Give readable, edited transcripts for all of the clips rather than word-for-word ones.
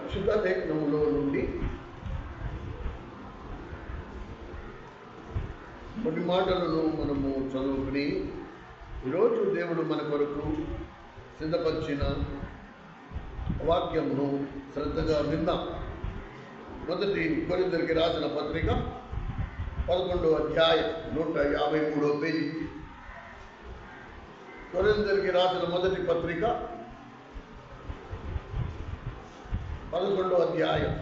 పరిశుద్ధ లేఖనములో నుండి కొన్ని మాటలను మనము చదువుకుని ఈరోజు దేవుడు మన కొరకు సిద్ధపరిచిన వాక్యమును శ్రద్ధగా విందాం. మొదటి కొరింథీయులకు రాసిన పత్రిక 11వ అధ్యాయం 153వ పేజీ. కొరింథీయులకు రాసిన మొదటి పత్రిక 11వ అధ్యాయం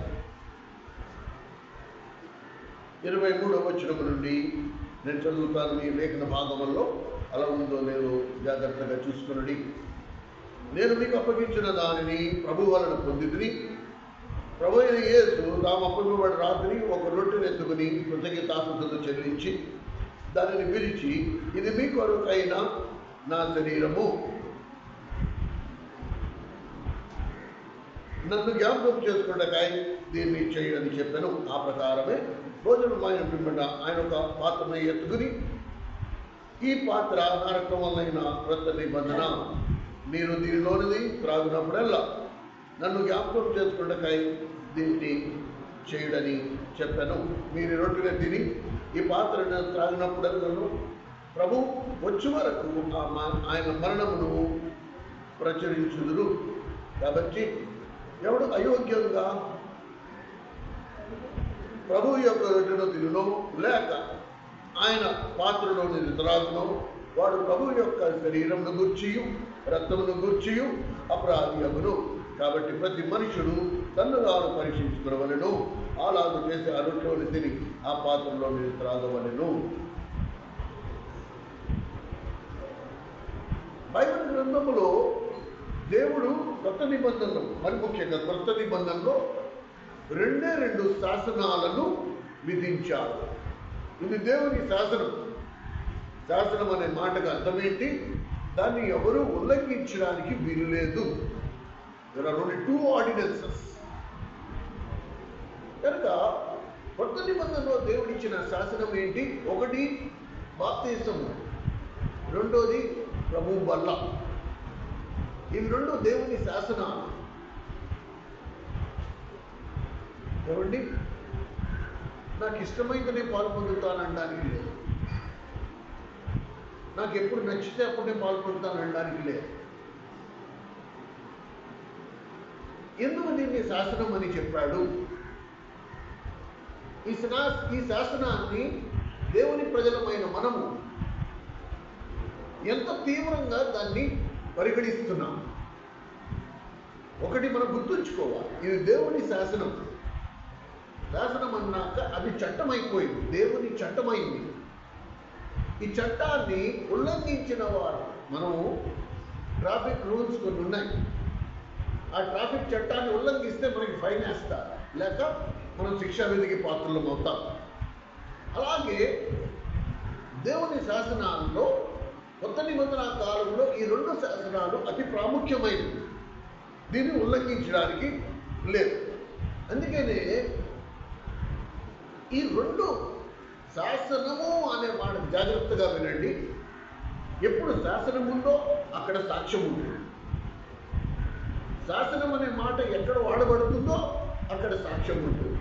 23వ వచనం నుండి నేను చదువుతాను. ఈ లేఖన భాగంలో అలా ఉందో నేను జాగ్రత్తగా చూసుకున్నది. నేను మీకు అప్పగించిన దానిని ప్రభు వలన పొందితిని. ప్రభు అయిన యేసు తాము అప్పగింపబడిన రాత్రి ఒక రొట్టెను ఎత్తుకుని కృతజ్ఞతాస్తుతులు చెల్లించి దానిని పిలిచి, ఇది మీ కొరకైన నా శరీరము, నన్ను జ్ఞాపకం చేసుకున్నకై దీన్ని చేయని చెప్పాను. ఆ ప్రకారమే భోజనం ఆయన పిమ్మట ఆయన ఒక పాత్రను ఎత్తుకుని, ఈ పాత్ర నా రక్తం వలన క్రొత్త నిబంధన, మీరు దీనిలోనిది త్రాగినప్పుడల్లా నన్ను జ్ఞాపకం చేసుకున్నకై దీన్ని చేయడని చెప్పాను. మీరు రొట్టెను తిని ఈ పాత్రను త్రాగినప్పుడల్లా ప్రభు వచ్చే వరకు ఆయన మరణమును ప్రచురించుదురు. కాబట్టి ఎవడు అయోగ్యంగా ప్రభు యొక్క రొట్టెను తినునో లేక ఆయన పాత్రలోని త్రాగునో వాడు ప్రభు యొక్క శరీరమును గూర్చియు రక్తమును గూర్చియు అపరాధి అగును. కాబట్టి ప్రతి మనుషుడు తన్ను తాను పరీక్షించుకునవలెను. అలాగూ చేసి ఆ రొట్టెను తిని ఆ పాత్రలో త్రాగవలెను. బైబిల్ గ్రంథములో దేవుడు కొత్త నిబంధనలు, మరి ముఖ్యంగా కొత్త నిబంధనలో రెండు శాసనాలను విధించాడు. ఇది దేవుని శాసనం. శాసనం అనే మాటకు అర్థం ఏంటి? దాన్ని ఎవరు ఉల్లంఘించడానికి వీలు లేదు. There are only 2 ordinances. కనుక కొత్త నిబంధనలో దేవుడిచ్చిన శాసనం ఏంటి? ఒకటి బాప్తిసము, రెండోది ప్రభు బల్ల. ఇవి రెండు దేవుని శాసనాలు. ఏమండి, నాకు ఇష్టమైందనే పాలు పొందుతానడానికి లేదు, నాకు ఎప్పుడు నచ్చితే అప్పుడే పాలు పొందుతానడానికి లేదు. ఎందుకు దీన్ని శాసనం అని చెప్పాడు? ఈ శాసనాన్ని దేవుని ప్రజలమైన మనము ఎంత తీవ్రంగా దాన్ని పరిగణిస్తున్నాం. ఒకటి మనం గుర్తుంచుకోవాలి, ఇది దేవుని శాసనం. శాసనం అన్నాక అది చట్టమైపోయింది, దేవుని చట్టమైంది. ఈ చట్టాన్ని ఉల్లంఘించిన వారు, మనము ట్రాఫిక్ రూల్స్ కొన్ని ఉన్నాయి, ఆ ట్రాఫిక్ చట్టాన్ని ఉల్లంఘిస్తే మనకి ఫైన్ వేస్తారు, లేక మనం శిక్షా విధికి పాత్రలం అవుతాం. అలాగే దేవుని శాసనాల్లో కొత్త నిబంధన కాలంలో ఈ 2 శాసనాలు అతి ప్రాముఖ్యమైనవి. దీన్ని ఉల్లంఘించడానికి లేదు. అందుకనే ఈ 2 శాసనము అనే మాట జాగ్రత్తగా వినండి. ఎప్పుడు శాసనం ఉందో అక్కడ సాక్ష్యం ఉంటుంది. శాసనం అనే మాట ఎక్కడ వాడబడుతుందో అక్కడ సాక్ష్యం ఉంటుంది.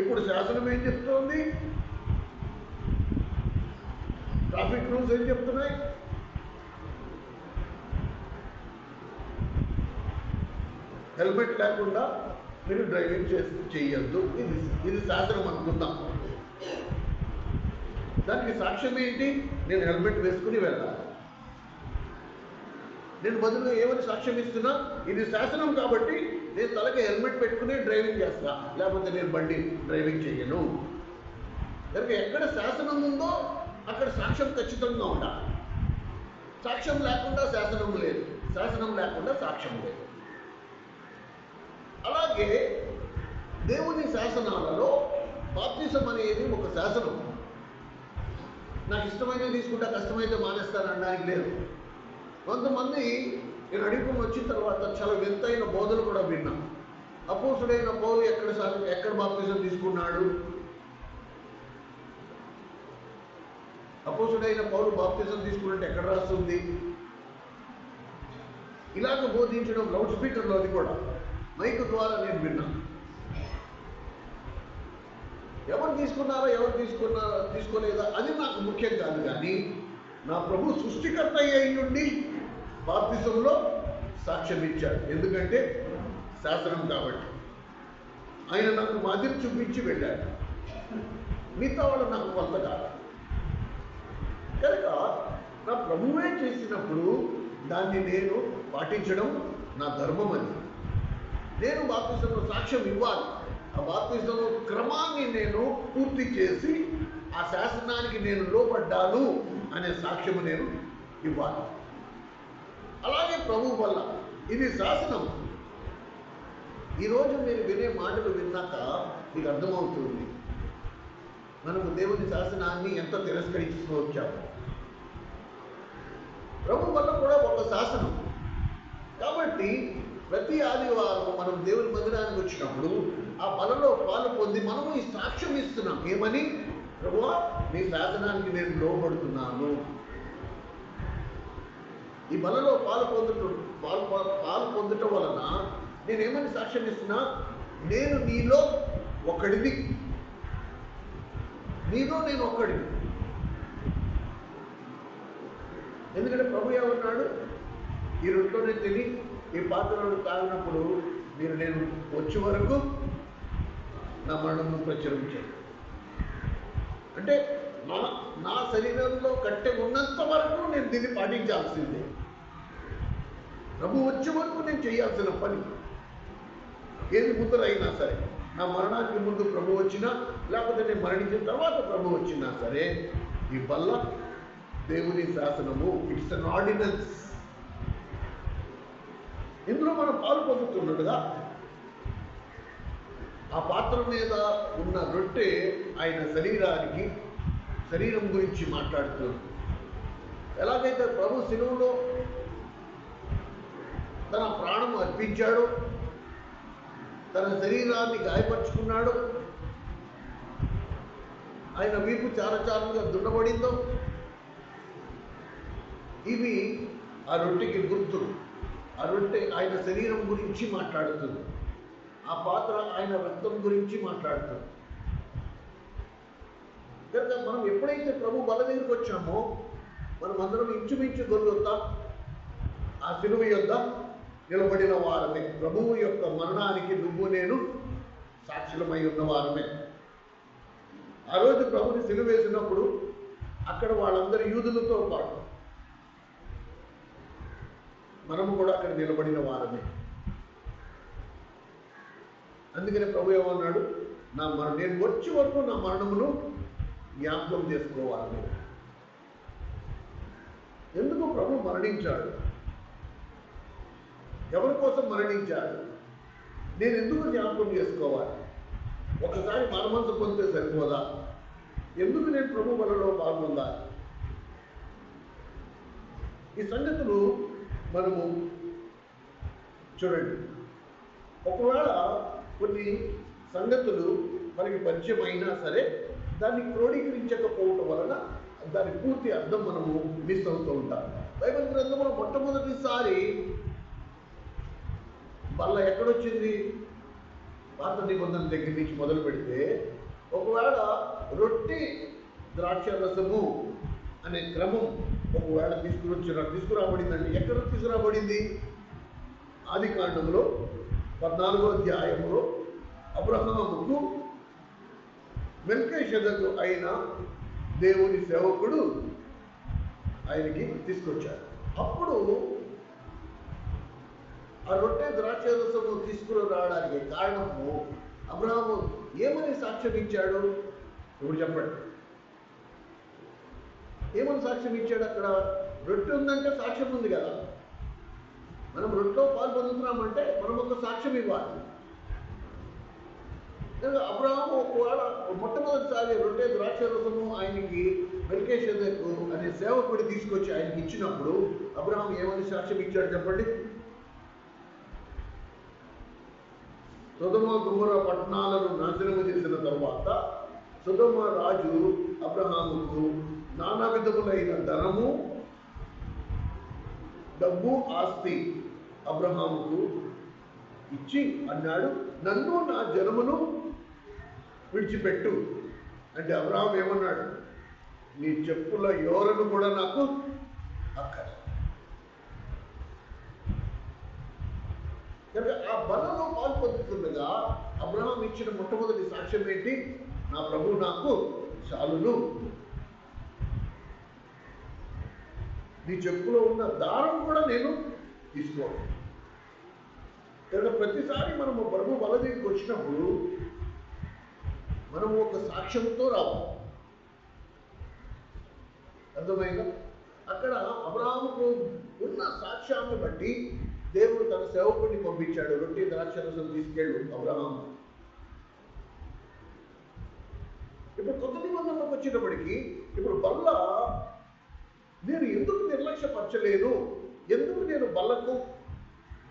ఇప్పుడు శాసనం ఏం చెప్తోంది? ట్రాఫిక్ రూల్స్ ఏం చెప్తున్నాయి? హెల్మెట్ లేకుండా మీరు డ్రైవింగ్ చేయొద్దు. ఇది శాసనం అనుకుందాం. దానికి సాక్ష్యం ఏంటి? నేను హెల్మెట్ వేసుకుని వెళ్ళాలి. నేను బదులుగా ఏమని సాక్ష్యం ఇస్తున్నా? ఇది శాసనం కాబట్టి నేను తలకి హెల్మెట్ పెట్టుకుని డ్రైవింగ్ చేస్తా, లేకపోతే నేను బండి డ్రైవింగ్ చేయను. కనుక ఎక్కడ శాసనం ఉందో అక్కడ సాక్ష్యం ఖచ్చితంగా ఉండాలి. సాక్ష్యం లేకుండా శాసనం లేదు, శాసనం లేకుండా సాక్ష్యం లేదు. అలాగే దేవుని శాసనాలలో బాప్తిసం అనేది ఒక శాసనం. నాకు ఇష్టమైనది తీసుకుంటా, కష్టమైతే మానేస్తాననడానికి లేదు. కొంతమంది నేను అడుగుని వచ్చిన తర్వాత చాలా వింతైన బోధలు కూడా విన్నా. అపోస్తుడైన పౌలు ఎక్కడ బాప్తిసం తీసుకున్నాడు? అపోస్తుడైన పౌలు బాప్తిసం తీసుకున్నట్టు ఎక్కడ రాస్తుంది? ఇలాగ బోధించడం లౌడ్ స్పీకర్లో అది కూడా మైకు ద్వారా నేను విన్నాను. ఎవరు తీసుకోలేదా అది నాకు ముఖ్యం కాదు. కానీ నా ప్రభు సృష్టికర్త అయ్యుండి బాప్తిసంలో సాక్ష్యం ఇచ్చాడు. ఎందుకంటే శాసనం కాబట్టి. ఆయన నాకు మాదిరి చూపించి వెళ్ళాడు. మిగతా వాళ్ళు నాకు కొత్త కాదు కనుక నా ప్రభువే చేసినప్పుడు దాన్ని నేను పాటించడం నా ధర్మం. అని నేను బాప్తిసంలో సాక్ష్యం ఇవ్వాలి. ఆ బాప్తిసంలో క్రమాన్ని నేను పూర్తి చేసి ఆ శాసనానికి నేను లోబడ్డాను అనే సాక్ష్యము నేను ఇవ్వాలి. అలాగే ప్రభు వల్ల ఇది శాసనం. ఈరోజు మీరు వినే మాటలు విన్నాక మీకు అర్థమవుతుంది మనము దేవుని శాసనాన్ని ఎంత తిరస్కరిస్తూ వచ్చాము. ప్రభు వల్ల కూడా ఒక శాసనం. కాబట్టి ప్రతి ఆదివారం మనం దేవుని మందిరానికి వచ్చినప్పుడు ఆ బలలో పాలు పొంది మనము ఈ సాక్ష్యం ఇస్తున్నాం. ఏమని? ప్రభువా, నీ శాసనానికి నేను లోబడుతున్నాను. ఈ బలలో పాలు పొందటం వలన నేనేమని సాక్ష్యం ఇస్తున్నా? నేను నీలో ఒకడిని, నీలో నేను ఒక్కడిని. ఎందుకంటే ప్రభు ఏమన్నాడు? ఈ రొట్టెలోనే తిని ఈ పాత్రలో తాగినప్పుడు మీరు నేను వచ్చే వరకు నా మరణము ప్రచురించాను. అంటే నా శరీరంలో కట్టె ఉన్నంత వరకు నేను దీన్ని పాటించాల్సిందే. ప్రభు వచ్చే వరకు నేను చేయాల్సిన పని ఏది ముద్రైనా సరే, నా మరణానికి ముందు ప్రభు వచ్చినా లేకపోతే నేను మరణించిన తర్వాత ప్రభు వచ్చినా సరే, ఈ బల్ల దేవుని శాసనము. It's an ordinance. ఇందులో మనం పాలు పొందుతున్నట్టుగా ఆ పాత్ర మీద ఉన్న రొట్టె ఆయన శరీరం గురించి మాట్లాడుతుంది. ఎలాగైతే ప్రభు శిలువలో తన ప్రాణం అర్పించాడు, తన శరీరాన్ని గాయపరుచుకున్నాడు, ఆయన వీపు చారచారుగా దున్నబడిందో, ఇవి ఆ రొట్టెకి గుర్తులు. ఆ రొట్టె ఆయన శరీరం గురించి మాట్లాడుతుంది. ఆ పాత్ర ఆయన రక్తం గురించి మాట్లాడుతుంది. కనుక మనం ఎప్పుడైతే ప్రభు బల దగ్గరికి వచ్చామో మనం అందరం ఇంచుమించు గొల్లొద్దా ఆ సిలువ యొద్ద నిలబడిన వారమే. ప్రభువు యొక్క మరణానికి నువ్వు నేను సాక్షులమై ఉన్న వారమే. ఆ రోజు ప్రభుని సిలువ వేసినప్పుడు అక్కడ వాళ్ళందరి యూదులతో పాటు మనము కూడా అక్కడ నిలబడిన వారమే. అందుకనే ప్రభు ఏమన్నాడు? నేను వచ్చే వరకు నా మరణమును జ్ఞాపకం చేసుకోవాలి. ఎందుకు ప్రభు మరణించాడు? ఎవరి కోసం మరణించాడు? నేను ఎందుకు జ్ఞాపకం చేసుకోవాలి? ఒకసారి మనమంతా పొందితే సరిపోదా? ఎందుకు నేను ప్రభు బలలో పాల్గొందాలి? ఈ సంగతులు మనము చూడండి. ఒకవేళ కొన్ని సంగతులు మనకి పరిచయం అయినా సరే దాన్ని క్రోడీకరించకపోవటం వలన దాని పూర్తి అర్థం మనము మిస్ అవుతూ ఉంటాం. బైబిల్ గ్రంథంలో మొట్టమొదటిసారి బల్ల ఎక్కడొచ్చింది? పాత నిబంధన దగ్గర నుంచి మొదలు పెడితే ఒకవేళ రొట్టె ద్రాక్ష రసము అనే క్రమం ఒకవేళ తీసుకురాబడిందండి. ఎక్కడ తీసుకురాబడింది? ఆదికాండంలో 14వ అధ్యాయంలో అబ్రహాముకు మెల్కీషెదకు అయిన దేవుని సేవకుడు ఆయనకి తీసుకొచ్చాడు. అప్పుడు ఆ రొట్టె ద్రాక్షరసము తీసుకురావడానికి కారణము అబ్రహాము ఏమని సాక్ష్యం ఇచ్చాడు? ఇప్పుడు చెప్పండి. ఏమని సాక్ష్యం ఇచ్చాడు? అక్కడ రొట్టె ఉందంటే సాక్ష్యం ఉంది కదా. మనం రొట్టెలో పాల్పొందుతున్నామంటే మనం ఒక సాక్ష్యం ఇవ్వాలి. అబ్రహాము ఒకవేళ మొట్టమొదటిసారి రొట్టె ద్రాక్షరసము ఆయనకి మెల్కీషెదకు అనే సేవకుడు తీసుకొచ్చి ఆయనకి ఇచ్చినప్పుడు అబ్రహాము ఏమని సాక్ష్యం ఇచ్చాడు చెప్పండి? సొదొమ గొమొర్రా పట్టణాలను నాశనము చేసిన తర్వాత సొదొమ రాజు అబ్రహాముకు నానా విధములైన ధనము, డబ్బు, ఆస్తి అబ్రహాముకు ఇచ్చి అన్నాడు, నన్ను నా జనమును విడిచిపెట్టు. అంటే అబ్రహాం ఏమన్నాడు? నీ చెప్పుల యోరను కూడా నాకు అక్కర్లేదు. కనుక ఆ బలలో పాల్పొందుతుండగా అబ్రహాం ఇచ్చిన మొట్టమొదటి సాక్ష్యం ఏంటి? నా ప్రభు నాకు చాలును. నీ చెప్పులో ఉన్న దారం కూడా నేను తీసుకోను. కనుక ప్రతిసారి మనము ప్రభు బల దగ్గరికి వచ్చినప్పుడు మనము ఒక సాక్ష్యంతో రావాలి. అర్థమైందా? అక్కడ అబ్రహాముకు ఉన్న సాక్ష్యాన్ని బట్టి దేవుడు తన సేవకుడిని పంపించాడు. రొట్టె ద్రాక్షరసం తీసుకెళ్ళు అబ్రహాం. ఇప్పుడు కొత్త నిబంధనలోకి వచ్చినప్పటికీ ఇప్పుడు బల్ల నేను ఎందుకు నిర్లక్ష్యపరచలేను, ఎందుకు నేను బల్లకు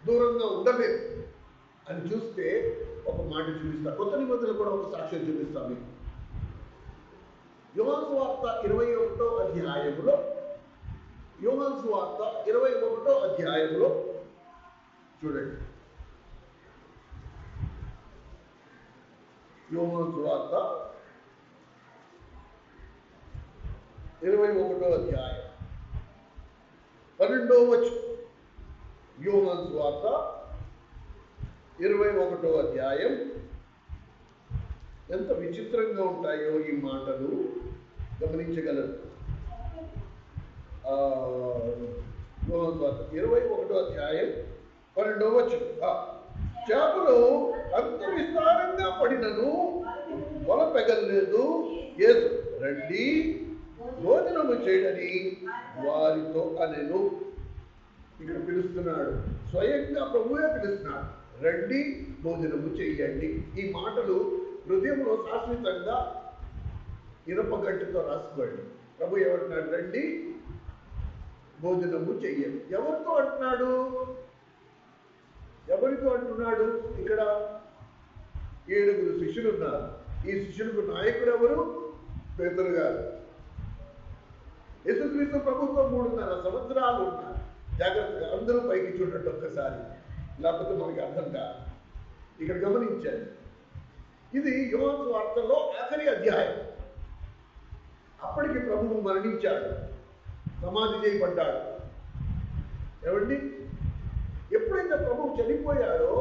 దూరంగా ఉండలేదు అని చూస్తే ఒక మాట చూపిస్తా. కొత్త నిబంధనలు కూడా ఒక సాక్ష్యం చూపిస్తాను మీకు. యోహాను సువార్త 21వ అధ్యాయంలో, యోహాను సువార్త 21వ అధ్యాయంలో చూడండి. యోహాను సువార్త 21వ అధ్యాయం 12వ వచనం. యోహాను సువార్త 21వ అధ్యాయం. ఎంత విచిత్రంగా ఉంటాయో ఈ మాటలు గమనించగలరు. యోహాను సువార్త 21వ అధ్యాయం 12వ వచనం. చేపలు అంత విస్తారంగా పడినను వల పెగలలేదు. యేసు రండి భోజనము చేయడని వారితో అనెను. ఇక్కడ పిలుస్తున్నాడు, స్వయంగా ప్రభువే పిలుస్తున్నాడు, రండి భోజనము చెయ్యండి. ఈ మాటలు హృదయంలో శాశ్వతంగా ఇనపగట్టుతో రాసుకోండి. ప్రభు ఏమంటున్నాడు? రండి భోజనము చెయ్యండి. ఎవరితో అంటున్నాడు? ఎవరితో అంటున్నాడు? ఇక్కడ 7 శిష్యులు ఉన్నారు. ఈ శిష్యులకు నాయకుడు ఎవరు? పేతురు గారు. యేసుక్రీస్తు ప్రభుత్వం 3.5 సంవత్సరాలు ఉన్నారు. జాగ్రత్తగా అందరూ పైకి చూడండి ఒక్కసారి, లేకపోతే మనకి అర్థం కాదు. ఇక్కడ గమనించండి, ఇది యోహాను సువార్తలో ఆఖరి అధ్యాయం. అప్పటికి ప్రభువు మరణించాడు, సమాధి చేయబడ్డాడు. ఏమండి? ఎప్పుడైతే ప్రభువు చనిపోయాడో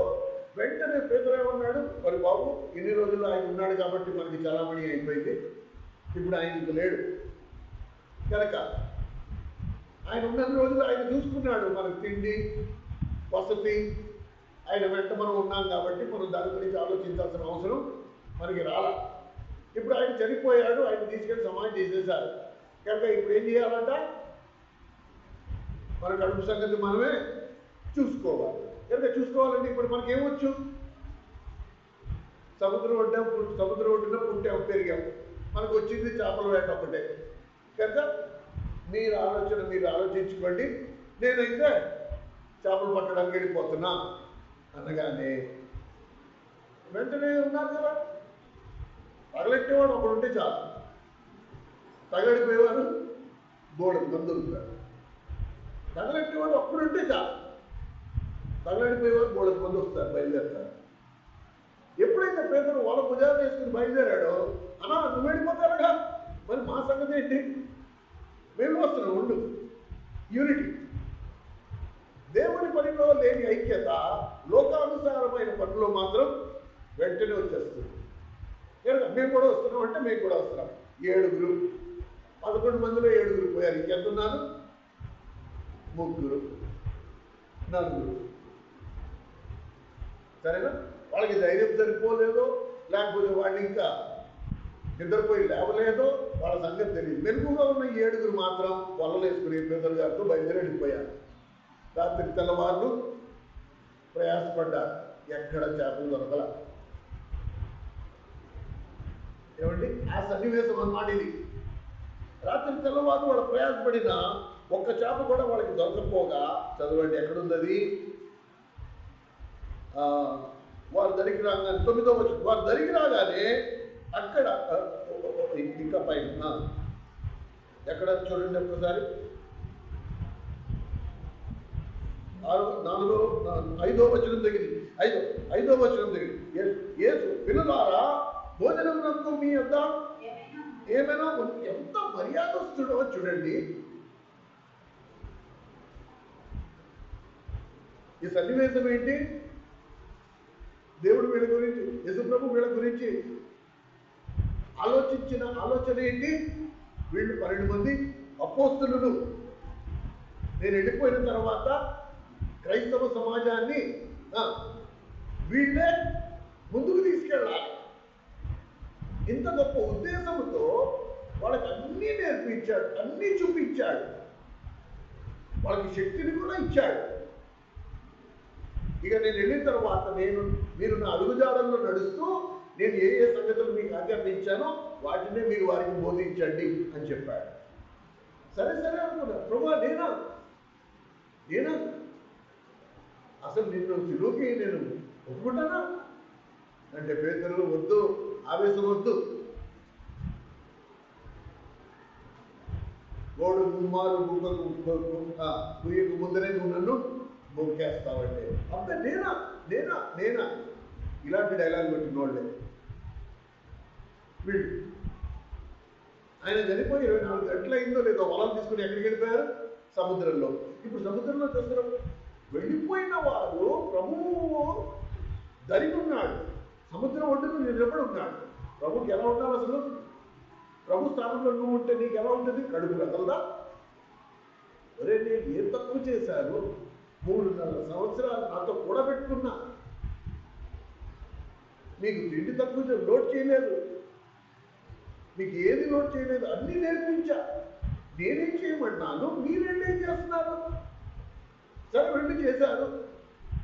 వెంటనే పేతురు ఏమన్నాడు? మరి బాబు, ఇన్ని రోజులు ఆయన ఉన్నాడు కాబట్టి మనకి చలామణి అయిపోయింది, ఇప్పుడు ఆయన లేడు కనుక ఆయన ఉన్న రోజులు ఆయన చూసుకున్నాడు. మనకు తిండి వసతి ఆయన వెంట మనం ఉన్నాం కాబట్టి మనం దాని గురించి ఆలోచించాల్సిన అవసరం మనకి రాలా. ఇప్పుడు ఆయన చనిపోయాడు, ఆయన తీసుకెళ్ళి సమాధి చేసేశారు కనుక ఇప్పుడు ఏం చేయాలంట? మన కడుపు సంగతి మనమే చూసుకోవాలి. కనుక చూసుకోవాలంటే ఇప్పుడు మనకి ఏమొచ్చు? సముద్రం ఒడ్డున పుట్టాం, పెరిగాం, మనకు వచ్చింది చేపల వేట ఒకటే. కనుక మీరు ఆలోచించుకోండి. నేనైతే చేపలు పట్టడానికి వెళ్ళిపోతున్నా అనగానే వెంటనే ఉన్నారు కదా, తగలెట్టేవాడు ఒకడు ఉంటే చాలు, తగలడిపోయేవాడు బోర్డు దొరుకుతాడు. తగలెట్టేవాడు ఒక్కడుంటే చాలు, తగలడిపోయేవాడు బోర్డు మంది వస్తారు, బయలుదేరుతారు. ఎప్పుడైతే పేదలు వాళ్ళ భుజాలు వేసుకుని బయలుదేరాడో, అన్నా నువ్వు వెళ్ళిపోతారుగా, మరి మా సంగతి ఏంటి? మేము వస్తున్నాం, ఉండు. యూనిటీ. దేవుని పనిలో లేని ఐక్యత లోకానుసారమైన పనిలో మాత్రం వెంటనే వచ్చేస్తుంది. కనుక మేము కూడా వస్తున్నాం అంటే మేము కూడా వస్తున్నాం. 7 11 మందిలో 7 పోయారు. ఇంకెంతున్నారు? 3 4. సరేనా? వాళ్ళకి ధైర్యం సరిపోలేదో, లేకపోతే వాళ్ళు ఇంకా నిద్రపోయి లేవలేదో, వాళ్ళ సంగతి తెలియదు. మెరుగుగా ఉన్న 7 మాత్రం వలలు వేసుకుని పేదల గారితో బయలుదేరి వెళ్ళిపోయారు. రాత్రి తెల్లవారులు ప్రయాసపడ్డారు, ఎక్కడ చేపలు దొరకల. ఏమండి? ఆ సన్నివేశం అన్నమాట ఇది. రాత్రి తెల్లవారు వాళ్ళు ప్రయాసపడిన ఒక్క చేప కూడా వాళ్ళకి దొరకపోగా, చదవండి ఎక్కడుంది అది? వారు దరికి రాగానే 9వ వచనం, వారు దరికి రాగానే అక్కడ ఇంకా పైన ఎక్కడ చూడండి ఒక్కసారి. ఐదో వచనం దగ్గర ఐదో వచనం దగ్గర యేసు పిల్లలారా భోజనమునకు మీ వద్ద ఏమైనా ఎంత మర్యాదస్తుడో చూడండి. ఈ సన్నివేశం ఏంటి? దేవుడు వీళ్ళ గురించి, యేసుప్రభు వీళ్ళ గురించి ఆలోచించిన ఆలోచన ఏంటి? వీళ్ళు 12 మంది అపోస్తలులు. నేను వెళ్ళిపోయిన తర్వాత క్రైస్తవ సమాజాన్ని వీళ్ళే ముందుకు తీసుకెళ్ళాలి. ఇంత గొప్ప ఉద్దేశంతో వాళ్ళకి అన్నీ నేర్పించాడు, అన్నీ చూపించాడు, వాళ్ళకి శక్తిని కూడా ఇచ్చాడు. ఇక నేను వెళ్ళిన తర్వాత మీరు నా అడుగుజాడల్లో నడుస్తూ నేను ఏ ఏ సంగతులు మీకు ఆజ్ఞాపించానో వాటినే మీరు వారికి బోధించండి అని చెప్పాడు. సరే సరే అనుకున్నా. ప్రభా నేనా అసలు నిన్ను సిలువకి నేను ఒప్పుకుంటానా అంటే పేతురు వద్దు, ఆవేశం వద్దు, గోడు గుమ్మారు కుయ్యకు ముందరే నువ్వు నన్ను బొక్కేస్తావంటే అబ్బే నేనా ఇలాంటి డైలాగ్ పెట్టినోళ్ళే వీళ్ళు. ఆయన చనిపోయి 24 గంటలు అయిందో లేదో వలం తీసుకుని ఎక్కడికి వెళ్ళిపోయారు? సముద్రంలో. ఇప్పుడు సముద్రంలో చూస్తున్నాం, వెళ్ళిపోయిన వారు ప్రభువు దరికి ఉన్నాడు, సముద్రం ఒడ్డును నిలబడి ఉన్నాడు. ప్రభుకి ఎలా ఉండాలి? అసలు ప్రభు స్థానంలో నువ్వు ఉంటే నీకు ఎలా ఉంటుంది? కడుపు రగలదా? ఒరే నేను ఏం తక్కువ చేశాను? 3.5 సంవత్సరాలు నాతో కూడబెట్టుకున్నా, మీకు తిండి తక్కువ లోడ్ చేయలేదు, మీకు ఏది లోడ్ చేయలేదు, అన్నీ నేర్పించా. నేనేం చేయమన్నాను, మీరేం చేస్తున్నారు? సరే వెళ్ళి చేశారు,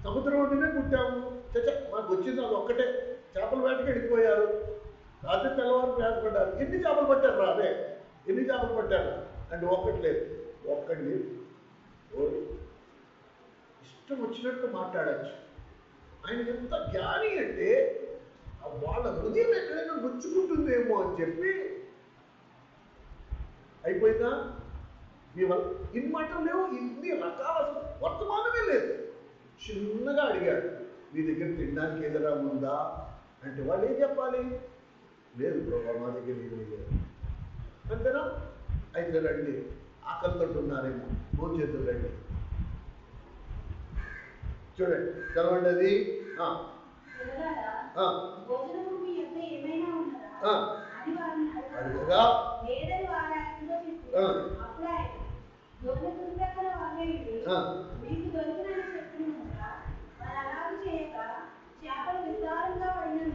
సముద్రం ఒడ్డునే పుట్టాము, మాకు వచ్చింది అది ఒక్కటే. చేపల వేటకి వెళ్ళిపోయారు, రాత్రి తెల్లవారు ప్రయాసపడ్డారు. ఎన్ని చేపలు పట్టారు రాదే? ఎన్ని చేపలు పట్టారు అంటే ఒక్కటి లేదు. ఇష్టం వచ్చినట్టు మాట్లాడచ్చు. ఆయన ఎంత జ్ఞాని అంటే వాళ్ళ హృదయం ఎక్కడైనా గుచ్చుకుంటుందేమో అని చెప్పి అయిపోయిందా? మీ వల్ల ఇన్ని మాటలు లేవు, ఇన్ని రకాల వర్తమానమే లేదు. చిన్నగా అడిగాడు, మీ దగ్గర తినడానికి ఏదైనా ఉందా అంటే వాళ్ళు ఏం చెప్పాలి? లేదు ప్రభా, మా దగ్గర ఏమీ లేదు. అంతేనా? అయితే రండి, ఆకలితో ఉన్నారేమో, భోజనం రండి. చూడండి, చదవండి అది. అడుగగా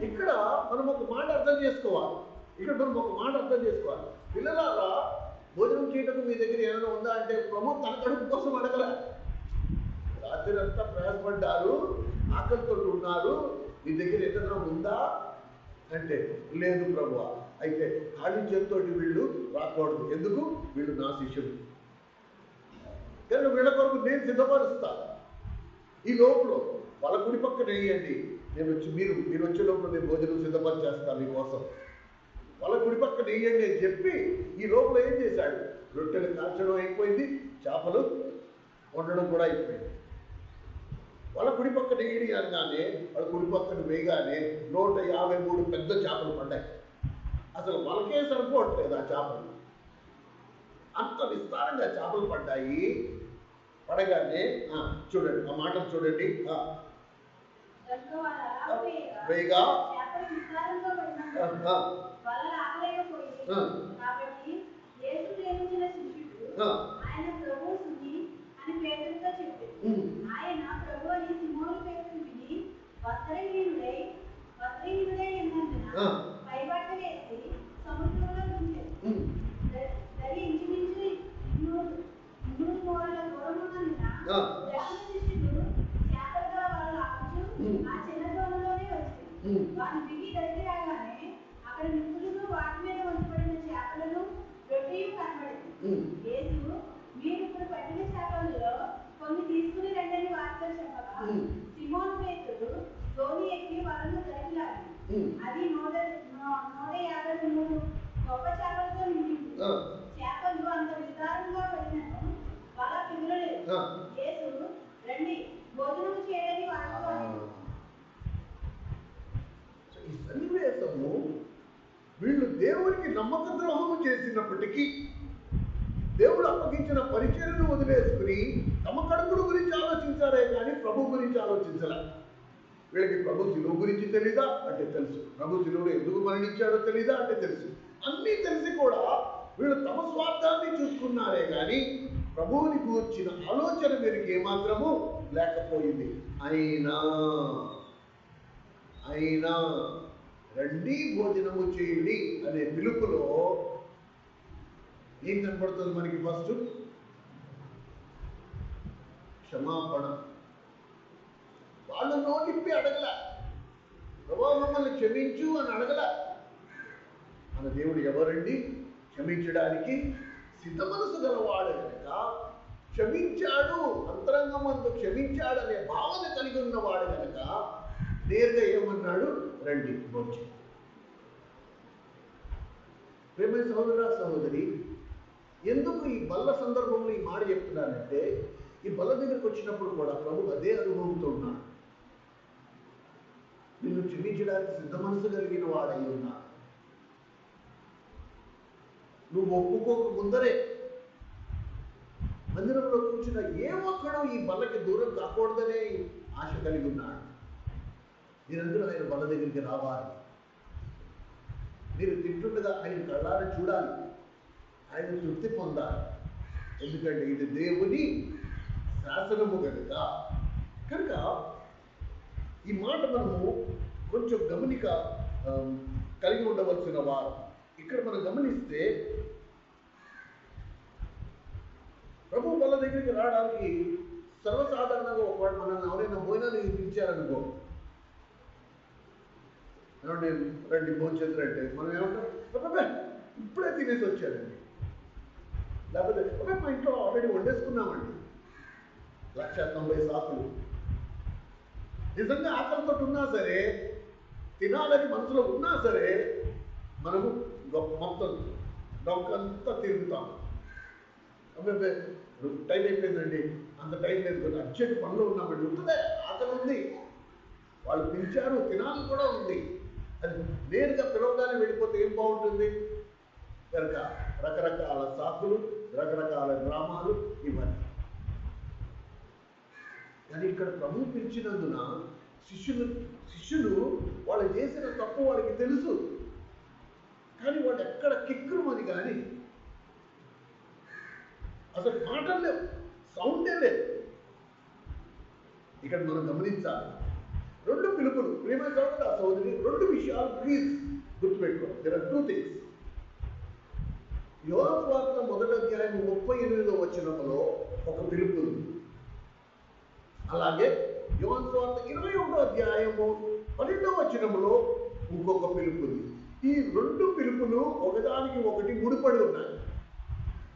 ఇక్కడ మనం ఒక మాట అర్థం చేసుకోవాలి. పిల్లలారా భోజనం చేయటం మీ దగ్గర ఏమైనా ఉందా అంటే ప్రభు తన కడుపు కోసం అడగల. రాత్రి అంతా ప్రయాసపడ్డారు, ఆకలితో ఉన్నారు, మీ దగ్గర ఏదైనా ఉందా అంటే లేదు ప్రభువా. అయితే ఖాళీ చేతితోటి వీళ్ళు రాకూడదు. ఎందుకు? వీళ్ళు నా శిష్యులు, కానీ వీళ్ళ కొరకు నేను సిద్ధపరుస్తా. ఈ లోపల వాళ్ళ కుడి పక్కన వేయండి, మీరు వచ్చే లోపల నేను భోజనం సిద్ధపరిచేస్తాను మీకోసం. వాళ్ళ కుడి పక్కన వేయండి అని చెప్పి ఈ లోపల ఏం చేశాడు? రొట్టెలు కాల్చడం అయిపోయింది, చేపలు వండడం కూడా అయిపోయింది. వాళ్ళ కుడి పక్కన వేయడి అనగానే, వాళ్ళ కుడి పక్కన వేయగానే 153 పెద్ద చేపలు పడ్డాయి. అసలు వాళ్ళకే సరిపోవట్లేదు ఆ చేపలు, అంత విస్తారంగా చేపలు పడ్డాయి. పడగానే చూడండి, ఆ మాటలు చూడండి. వేయగా చేపలు అంత విస్తారంగా వెళ్ళినను వాళ్ళ పిల్లలేదు. యేసు రండి చేసినప్పటికీ దేవుడు అప్పగించిన పరిచర్యను వదిలేసుకుని తమ కడుపుల గురించి ఆలోచించారే కానీ ప్రభు గురించి ఆలోచించలే. వీళ్ళకి ప్రభు శిలువ గురించి తెలీదా అంటే తెలుసు, ప్రభు శిలువుడు ఎందుకు మరణించాడో తెలీదా అంటే తెలుసు. అన్నీ తెలిసి కూడా వీళ్ళు తమ స్వార్థాన్ని చూసుకున్నారే కానీ ప్రభువుని గూర్చిన ఆలోచన వీరికి ఏమాత్రము లేకపోయింది. అయినా రండి భోజనము చేయండి అనే పిలుపులో ఏం కనపడుతుంది మనకి? ఫస్ట్ క్షమాపణ. వాళ్ళు నోటిప్పి అడగల, ప్రభు మమ్మల్ని క్షమించు అని అడగల. మన దేవుడు ఎవరండి? క్షమించడానికి సిద్ధ మనసు గలవాడు కనుక క్షమించాడు, అంతరంగమందు క్షమించాడనే భావన కలిగి ఉన్నవాడు కనుక నేరుగా ఏమన్నాడు? రండి వచ్చి. ప్రేమ సహోదర సహోదరి, ఎందుకు ఈ బల్ల సందర్భంలో ఈ మాట చెప్తున్నానంటే, ఈ బల్ల దగ్గరికి వచ్చినప్పుడు కూడా ప్రభు అదే అనుభవంతో ఉన్నాడు. నిన్ను క్షమించడానికి సిద్ధ మనసు కలిగిన వాడై ఉన్నా. నువ్వు ఒప్పుకోక ముందరే మందిరంలో కూర్చున్న ఏ ఒక్కడో ఈ బల్లకి దూరం కాకూడదనే ఆశ కలిగి ఉన్నాడు. మీరందరూ ఆయన బల్ల దగ్గరికి రావాలి. మీరు తింటుండగా ఆయన కళ్ళారా చూడాలి, ఆయన తృప్తి పొందాలి. ఎందుకంటే ఇది దేవుని శాసనము కనుక ఈ మాట మనము కొంచెం గమనిక కలిగి ఉండవలసిన వారు. ఇక్కడ మనం గమనిస్తే ప్రభు బల్ల దగ్గరికి రావడానికి సర్వసాధారణంగా ఒకవాడు మనల్ని ఎవరైనా భోజనాన్ని పిలిచారనుకో, రండి భోంచేద్దరంటే మనం ఏమంటాం? ఇప్పుడే తినేసి వచ్చారండి, లేకపోతే మా ఇంట్లో ఆల్రెడీ వండేసుకున్నామండి. 190 సాకులు. నిజంగా ఆకలితో ఉన్నా సరే, తినాలని మనసులో ఉన్నా సరే, మనము మొత్తం డొక్కంతా తిరుగుతాం. టైం అయిపోయిందండి, అంత టైం లేదు, అర్జెంట్ పనిలో ఉన్నామండి. ఉంటుందే, ఆకలి ఉంది, వాళ్ళు పిలిచారు, తినాలి కూడా ఉంది. అది నేరుగా పిలవగానే వెళ్ళిపోతే ఏం బాగుంటుంది? కనుక రకరకాల సాకులు, రకరకాల డ్రామాలు ఇవన్నీ. కానీ ఇక్కడ ప్రభు పిలిచినందున శిష్యులు వాళ్ళు చేసిన తప్పు వాళ్ళకి తెలుసు, కానీ వాళ్ళు ఎక్కడ కిక్కురుమని కానీ అసలు మాటలు లేవు, సౌండే లేదు. ఇక్కడ మనం గమనించాలి. 2 పిలుపులు. ప్రేమ సోదర సోదరి, 2 విషయాలు ప్లీజ్ గుర్తుపెట్టుకో. There are 2 things. యోహాను సువార్త 1వ అధ్యాయం 38వ వచనంలో ఒక పిలుపు ఉంది. అలాగే యోహాను సువార్త 21వ అధ్యాయము 12వ వచనంలో ఇంకొక పిలుపు ఉంది. ఈ 2 పిలుపులు ఒకదానికి ఒకటి ముడిపడి ఉన్నాయి.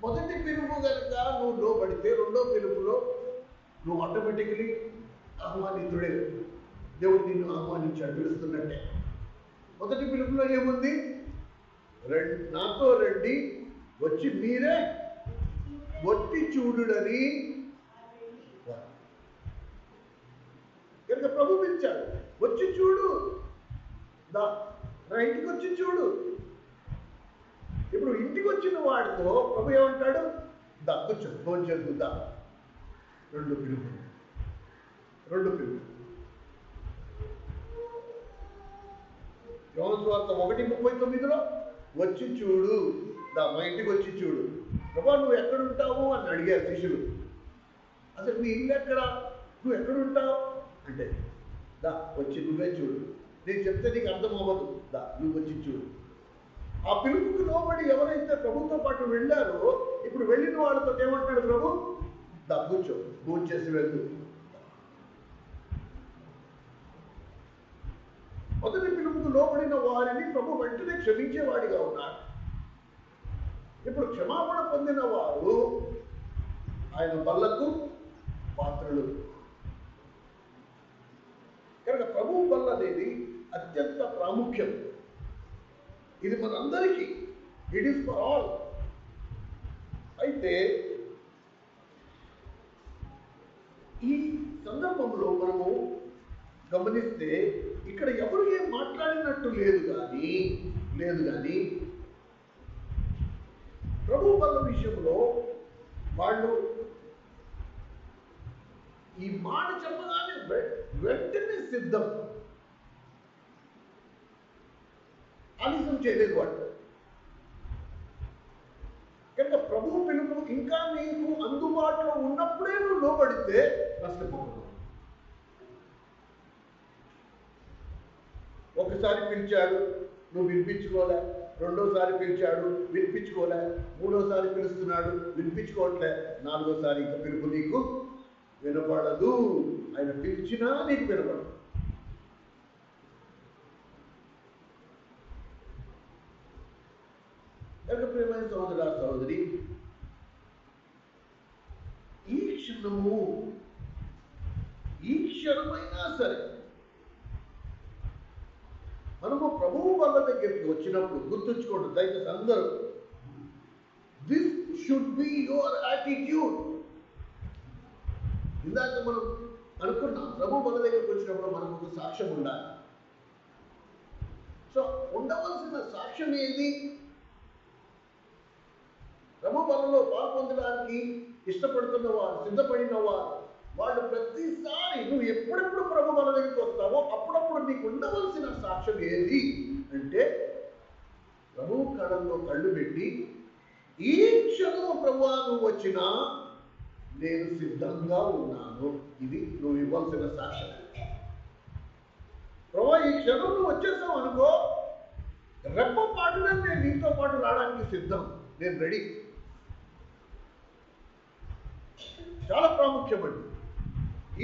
మొదటి పిలుపు కనుక నువ్వు లోబడితే, 2వ పిలుపులో నువ్వు ఆటోమేటికలీ ఆహ్వానితుడే. దేవుడు నిన్ను ఆహ్వానించాడు, పిలుస్తున్నట్టే. మొదటి పిలుపులో ఏముంది? నాతో రండి, వచ్చి మీరే ఒట్టి చూడుడని. కనుక ప్రభు పిలిచాడు, వచ్చి చూడు, నా ఇంటికి వచ్చి చూడు. ఇప్పుడు ఇంటికి వచ్చిన వాడితో ప్రభు ఏమంటాడు? కూర్చో, ఫోన్ చేద్దా. 2 పిలుపులు. యోహాను సువార్త 1:39లో వచ్చి చూడు, మా ఇంటికి వచ్చి చూడు. ప్రభా నువ్వు ఎక్కడుంటావు అని అడిగారు శిష్యులు. అసలు నీ ఇల్లు ఎక్కడ, నువ్వు ఎక్కడుంటావు అంటే, వచ్చి నువ్వే చూడు. నేను చెప్తే నీకు అర్థం అవ్వదు, నువ్వు వచ్చి చూడు. ఆ పిలుపుకు లోబడి ఎవరైతే ప్రభుతో పాటు వెళ్ళారో, ఇప్పుడు వెళ్ళిన వాళ్ళతో ఏమంటాడు ప్రభు? కూర్చో, భోజనం చేసి వెళ్ళు. మొదటి పిలుపుకు లోబడిన వారిని ప్రభు వెంటనే క్షమించేవాడిగా ఉన్నాడు. ఇప్పుడు క్షమాపణ పొందిన వారు ఆయన బల్లకు పాత్రలు. కనుక ప్రభు బల్ల అనేది అత్యంత ప్రాముఖ్యం. ఇది మనందరికీ, ఇట్ ఈస్ ఫర్ ఆల్. అయితే ఈ సందర్భంలో మనము గమనిస్తే ఇక్కడ ఎవరు ఏం మాట్లాడినట్టు లేదు కానీ ప్రభు బల్ల విషయంలో వాళ్ళు ఈ మాట చెప్పగానే వెంటనే సిద్ధం. ఆలస్యం చేయలేదు వాళ్ళు. కనుక ప్రభు పిలుపు ఇంకా నీకు అందుబాటులో ఉన్నప్పుడే నువ్వు లోబడితే నష్టపోతున్నావు. ఒకసారి పిలిచాడు, నువ్వు వినిపించుకోలే. రెండోసారి పిలిచాడు, వినిపించుకోలే. మూడోసారి పిలుస్తున్నాడు, వినిపించుకోవట్లే. నాలుగోసారి ఇంకా పిలుపు నీకు వినపడదు. ఆయన పిలిచినా నీకు వినపడదు. కనుక ప్రియమైన సహోదరా సహోదరి, ఈ క్షణమైనా సరే మనము ప్రభువు వల్ల దగ్గరికి వచ్చినప్పుడు గుర్తుంచుకోండి దయచేసి అందరూ, this should be your attitude. ఇందాక మనం అనుకున్నాం, ప్రభు వల్ల దగ్గరికి వచ్చినప్పుడు మనకు ఒక సాక్ష్యం ఉండాలి. సో ఉండవలసిన సాక్ష్యం ఏది? ప్రభు వలలో పాల్పొందడానికి ఇష్టపడుతున్న వారు, సిద్ధపడిన వారు, వాళ్ళు ప్రతిసారి నువ్వు ఎప్పుడెప్పుడు ప్రభు వల దగ్గరికి వస్తావో అప్పుడప్పుడు నీకు ఉండవలసిన సాక్ష్యం ఏది అంటే, ప్రభు కళ్ళల్లో కళ్ళు పెట్టి ఈ క్షణం ప్రభువా నువ్వు వచ్చినా నేను సిద్ధంగా ఉన్నాను. ఇది నువ్వు ఇవ్వాల్సిన సాక్ష్యం. ప్రభు ఈ క్షణం నువ్వు వచ్చేసావు అనుకో, రెప్ప పాటున నేను నీతో పాటు రావడానికి సిద్ధం, నేను రెడీ. చాలా ప్రాముఖ్యమండి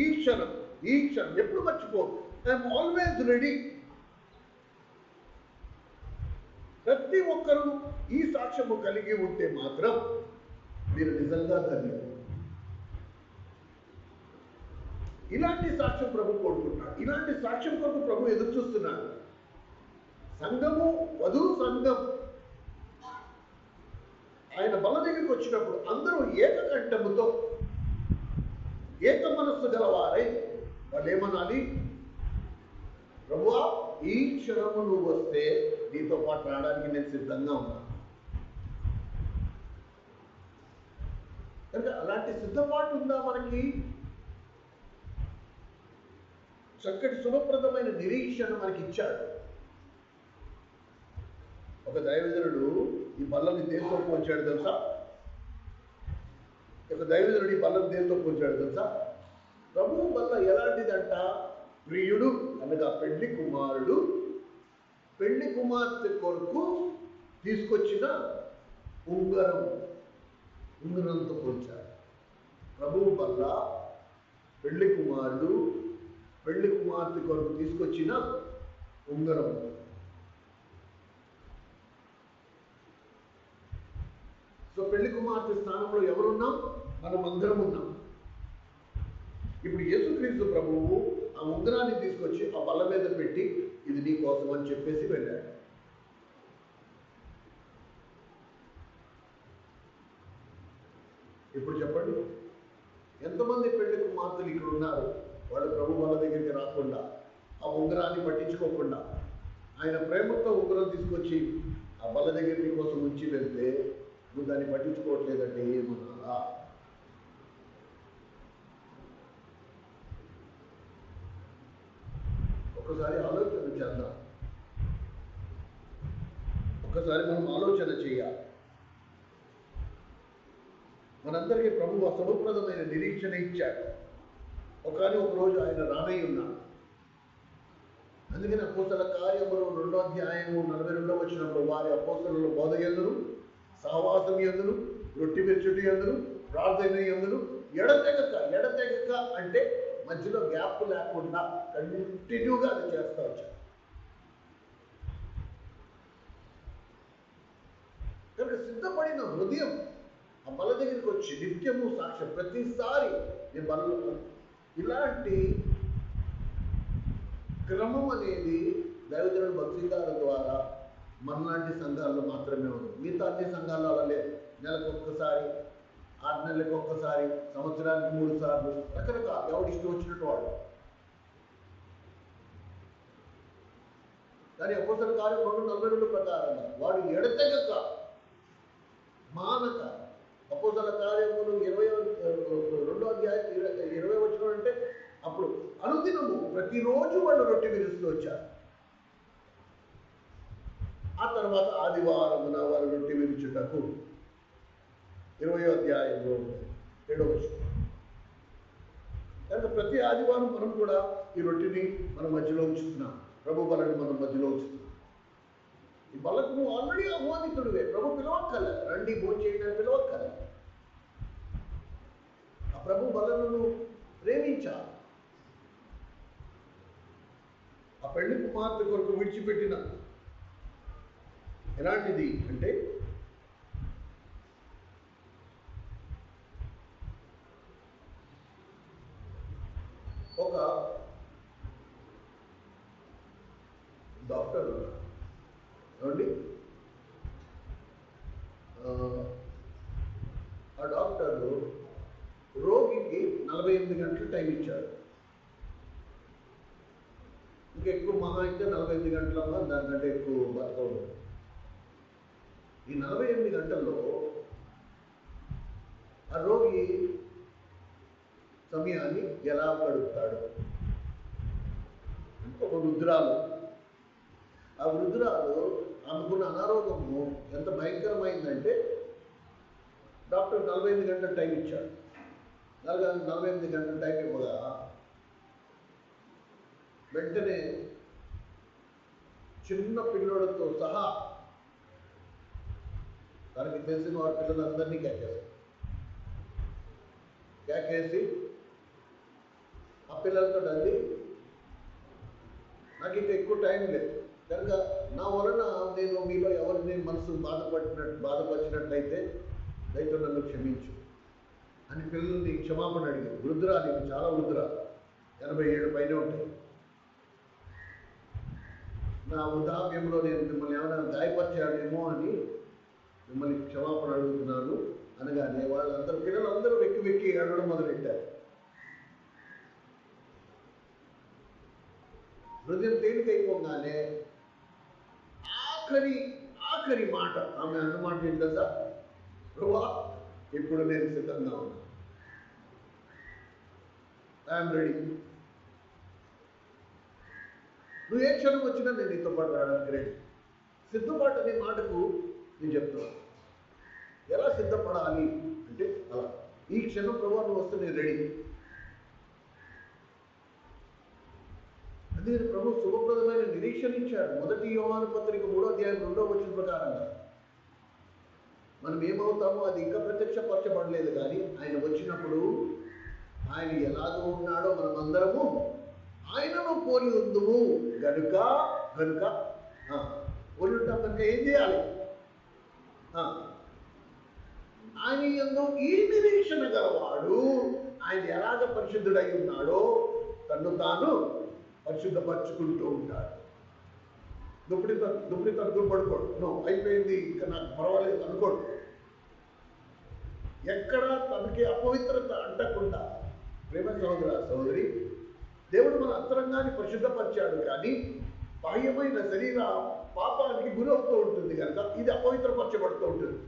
ఈ క్షణం. ఎప్పుడు మర్చిపో, ఐఎమ్ ఆల్వేజ్ రెడీ. ప్రతి ఒక్కరూ ఈ సాక్ష్యము కలిగి ఉంటే మాత్రం మీరు నిజంగా ధన్యులు. ఇలాంటి సాక్ష్యం ప్రభు కోరుకుంటున్నాడు. ఇలాంటి సాక్ష్యం కొరకు ప్రభు ఎదురు చూస్తున్నాడు. సంఘము, వధువు సంఘం ఆయన బల దగ్గరికి వచ్చినప్పుడు అందరూ ఏకకంఠముతో, ఏక మనస్సు గలవారై వాళ్ళు ఏమనాలి? ప్రభువా ఈ క్షణము నువ్వు వస్తే నీతో పాటు రావడానికి నేను సిద్ధంగా ఉన్నాను. కనుక అలాంటి సిద్ధపాటు ఉందా మనకి? చక్కటి శుభప్రదమైన నిరీక్షణ మనకి ఇచ్చాడు. ఒక దైవజనుడు ఈ బల్లని దేంతో పోల్చాడు తెలుసా? ప్రభువు బల్ల ఎలాంటిదంట? ప్రియుడు అనగా పెళ్లి కుమారుడు పెళ్లి కుమార్తె కొరకు తీసుకొచ్చిన ఉంగరంతో పోల్చాడు. ప్రభువు బల్ల పెళ్లి కుమారుడు పెళ్లి కుమార్తె కొరకు తీసుకొచ్చిన ఉంగరం. సో పెళ్లి కుమార్తె స్థానంలో ఎవరున్నాం? మనం అందరం ఉన్నాం. ఇప్పుడు యేసుక్రీస్తు ప్రభువు ఆ ఉంగరాన్ని తీసుకొచ్చి ఆ బల్ల మీద పెట్టి ఇది నీ కోసం అని చెప్పేసి వెళ్ళాడు. ఇప్పుడు చెప్పండి, ఎంతమంది పెళ్లి కుమార్తెలు ఇక్కడ ఉన్నారు? వాళ్ళు ప్రభు వాళ్ళ దగ్గరికి రాకుండా, ఆ ఉంగరాన్ని పట్టించుకోకుండా, ఆయన ప్రేమతో ఉంగరం తీసుకొచ్చి ఆ బల్ల దగ్గర నీ కోసం ఉంచి వెళ్తే నువ్వు దాన్ని పట్టించుకోవట్లేదంటే ఏమన్నారా? ఒక్కసారి ఆలోచన చేద్దాం. ఒక్కసారి మనం ఆలోచన చేయాలి. మనందరికీ ప్రభువు అసమప్రదమైన నిరీక్షణ ఇచ్చాడు. ఒక రోజు ఆయన రానై ఉన్నాడు. అందుకని అపోస్తల కార్యములు 2వ అధ్యాయము 42వ వచనంలో వారి అపోస్తలుల బోధ యందును, సహవాసం యందును, రొట్టె విరుచుట యందును, ప్రార్థన యందును ఎడతెగక అంటే మధ్యలో గ్యాప్ లేకుండా కంటిన్యూగా అది చేస్తూ వచ్చారు. కనుక సిద్ధపడిన హృదయం ఆ బల దగ్గరికి వచ్చి నిత్యము సాక్ష్యం ప్రతిసారి నేను బలలో ఇలాంటి క్రమం అనేది దైవజనుడు భక్తిదారుల ద్వారా మనలాంటి సంఘాల్లో మాత్రమే ఉంది. మిగతా అన్ని సంఘాల్లో అలా లేదు. నెలకు ఒక్కసారి, 6 నెలలకు ఒక్కసారి, సంవత్సరానికి 3 సార్లు, రకరకాల ఎవరు ఇష్టం వచ్చినట్టు వాడు. కానీ అపోస్తల కార్యం 2:42 ప్రకారంగా వాడు ఎడతెగక మానక. అపోస్తలుల కార్యములు 22వ అధ్యాయం 20 వచనం అంటే అప్పుడు అనుదినము ప్రతిరోజు వాళ్ళు రొట్టె విరుస్తూ వచ్చారు. ఆ తర్వాత ఆదివారమున వారు రొట్టె విరుచుటకు 20వ అధ్యాయంలో 7వ వచనం. కనుక ప్రతి ఆదివారం మనం కూడా ఈ రొట్టెని మన మధ్యలో ఉంచుతున్నాం. ప్రభు బలని మనం మధ్యలో ఉంచుతున్నాం. ఈ బలకు నువ్వు ఆల్రెడీ ఆహ్వానితుడివే. ప్రభు పిలవక్కల, రండి భోంచేయడానికి పిలవక్కల. ఆ ప్రభు బలను నువ్వు ప్రేమించాలి. ఆ పెళ్లి కుమార్తె కొరకు విడిచిపెట్టిన ఎలాంటిది అంటే ఒక డాక్టర్ ఏమండి, ఆ డాక్టర్ రోగికి 48 గంటలు టైం ఇచ్చాడు. ఇంకెక్కువ మహా అయితే 48 గంటలమ్మా, దానికంటే ఎక్కువ బతకూడదు. ఈ 48 గంటల్లో ఆ రోగి సమయాన్ని ఎలా గడుపుతాడు? ఒక వృద్ధురాలు, ఆ వృద్ధురాలు ఆమెకున్న అనారోగ్యము ఎంత భయంకరమైందంటే డాక్టర్ 48 గంటల టైం ఇచ్చాడు. 48 గంటల టైం ఇవ్వగా వెంటనే చిన్న పిల్లలతో సహా తనకి తెలిసిన వారి పిల్లలందరినీ కేకేసి ఆ పిల్లలతో అంది, నాకు ఇంకా ఎక్కువ టైం లేదు కనుక నా వలన నేను మీలో ఎవరిని మనసు బాధపరిచినట్లయితే దయతో నన్ను క్షమించు అని పిల్లల్ని క్షమాపణ అడిగారు. వృద్ధురాలు, చాలా వృద్ధురాలు, 87 పైన ఉంటాయి. నా వృద్ధాప్యంలో నేను మిమ్మల్ని ఏమైనా గాయపరిచాడేమో అని మిమ్మల్ని క్షమాపణ అడుగుతున్నాను అనగానే వాళ్ళందరూ పిల్లలందరూ వెక్కి ఏడవడం మొదలెట్టారు. హృదయం తేలికైపోగానే ఆఖరి మాట ఆమె అన్నమాట ఏంటి కదా, ప్రభువా ఇప్పుడు నేను సిద్ధంగా ఉన్నా, ఐఎమ్ రెడీ. నువ్వు ఏ క్షణం వచ్చినా నేను నీతో పాటు రావడానికి రెడీ. సిద్ధపాటు అనే మాటకు నేను చెప్తున్నాను. ఎలా సిద్ధపడాలి అంటే అలా, ఈ క్షణం ప్రభువా నువ్వు వస్తే నేను రెడీ. అందుకని ప్రభు శుభప్రదమైన నిరీక్షణ ఇచ్చాడు. 1 యోహాను పత్రిక 3వ అధ్యాయం 2వ వచనం ప్రకారంగా మనం ఏమవుతామో అది ఇంకా ప్రత్యక్షపరచబడలేదు, కానీ ఆయన వచ్చినప్పుడు ఆయన ఎలాగో ఉన్నాడో మనం అందరము ఆయనను పోలి ఉందుము గనుక పోలి ఉంటాం కనుక ఏం చేయాలి? ఆయన యందు ఈ నిరీక్షణ గలవాడు ఆయన ఎలాగ పరిశుద్ధుడై ఉన్నాడో తను తాను పరిశుద్ధపరచుకుంటూ ఉంటాడు. దుప్పటి తడుకుని పడుకోడు, అయిపోయింది ఇంకా నాకు పర్వాలేదు అనుకోడు. ఎక్కడ తనకి అపవిత్రత అంటకుండా, ప్రేమ సహోదరి, దేవుడు మన అంతరంగాన్ని పరిశుద్ధపరిచాడు, కానీ బాహ్యమైన శరీర పాపానికి గురవుతూ ఉంటుంది కనుక ఇది అపవిత్రపరచబడుతూ ఉంటుంది.